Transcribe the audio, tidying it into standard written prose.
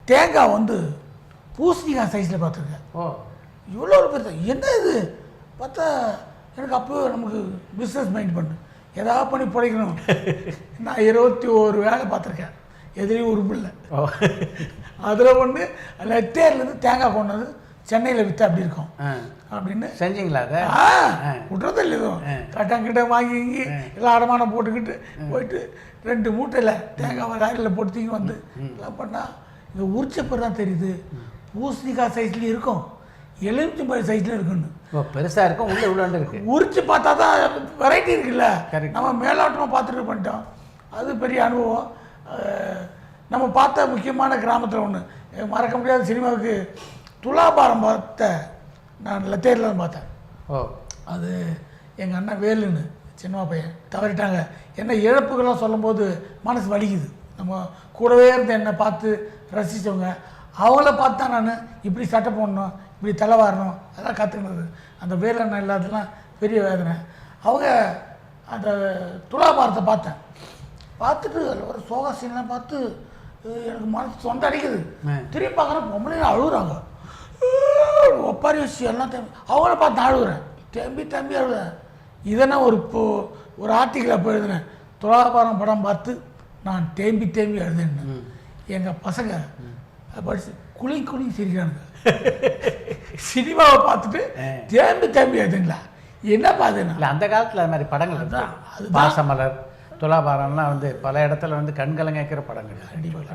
தேங்காய் வந்து பூசணிக்காய் சைஸில் பார்த்துருக்கேன். இவ்வளோ ஒரு பெருசா என்ன இது பார்த்தா எனக்கு அப்போ நமக்கு பிஸ்னஸ் மைண்ட் பண்ணு ஏதாவது பண்ணி பிழைக்கணும். நான் 21 வேலை பார்த்துருக்கேன். எதிரையும் உறுப்பு இல்லை. அதில் ஒன்று லெட்டேர்லேருந்து தேங்காய் கொண்டு வந்து சென்னையில் விற்று அப்படி இருக்கும் அப்படின்னு செஞ்சீங்களா? அதை விட்றது இல்லை. எதுவும் கட்டங்கிட்ட வாங்கி எல்லாம் அடமானம் போட்டுக்கிட்டு போயிட்டு 2 மூட்டையில் தேங்காய் ராயில் போட்டு தூக்கி வந்து எல்லாம் பண்ணால் இங்கே உரிச்சப்போ தான் தெரியுது பூசணிக்காய் சைஸ்லேயும் இருக்கும், எலுமிச்சம்பழம் சைஸ்லையும் இருக்குன்னு. பெருசாக இருக்கும், உள்ளே உள்ளாண்டு இருக்குது. உரிச்சு பார்த்தா தான் வெரைட்டி இருக்குல்ல. நம்ம மேலோட்டமாக பார்த்துட்டு பண்ணிட்டோம். அது பெரிய அனுபவம். நம்ம பார்த்த முக்கியமான கிராமத்தில் ஒன்று மறக்க முடியாத சினிமாவுக்கு துலாபாரம் பார்த்தேன். நான் லத்தேரில் தான் பார்த்தேன். அது எங்கள் அண்ணன் வேலுன்னு சின்ன பையன் தவறிட்டாங்க. என்ன இழப்புகள்லாம் சொல்லும்போது மனசு வலிக்குது. நம்ம கூடவே இருந்து என்னை பார்த்து ரசித்தவங்க அவங்கள பார்த்து தான் நான் இப்படி சட்டை போடணும், இப்படி தலை வாரணும் அதெல்லாம் கற்றுக்கினது. அந்த வேலண்ணன் இல்லாததுலாம் பெரிய வேதனை. அவங்க அந்த துலாபாரத்தை பார்த்தேன். பார்த்துட்டு ஒரு சோகா சீன்லாம் பார்த்து எனக்கு மனசு சொந்த அடிக்குது. திரும்பி பார்க்குறேன் பொம்பளைங்க அழுகுறாங்க. ஒப்பாரி வச்சு எல்லாம் அவங்கள பார்த்து அழுகுறேன். தம்பி அழுகுறேன். இதை நான் ஒரு ஆர்டிக்கலை போய் எழுதுனேன். துலாபாரம் படம் பார்த்து நான் தேம்பி எழுதுன்னு. எங்கள் பசங்க படிச்சு குழி சிரிக்கிறானுங்க. சினிமாவை பார்த்துட்டு தேம்பி எழுதுங்களா என்ன பார்த்துங்களா? இல்லை அந்த காலத்தில் அது மாதிரி படங்கள் தான். பாசமலர், துலாபாரம்லாம் வந்து பல இடத்துல வந்து கண்கலங்க வைக்கிற படங்கள். கண்டிப்பாக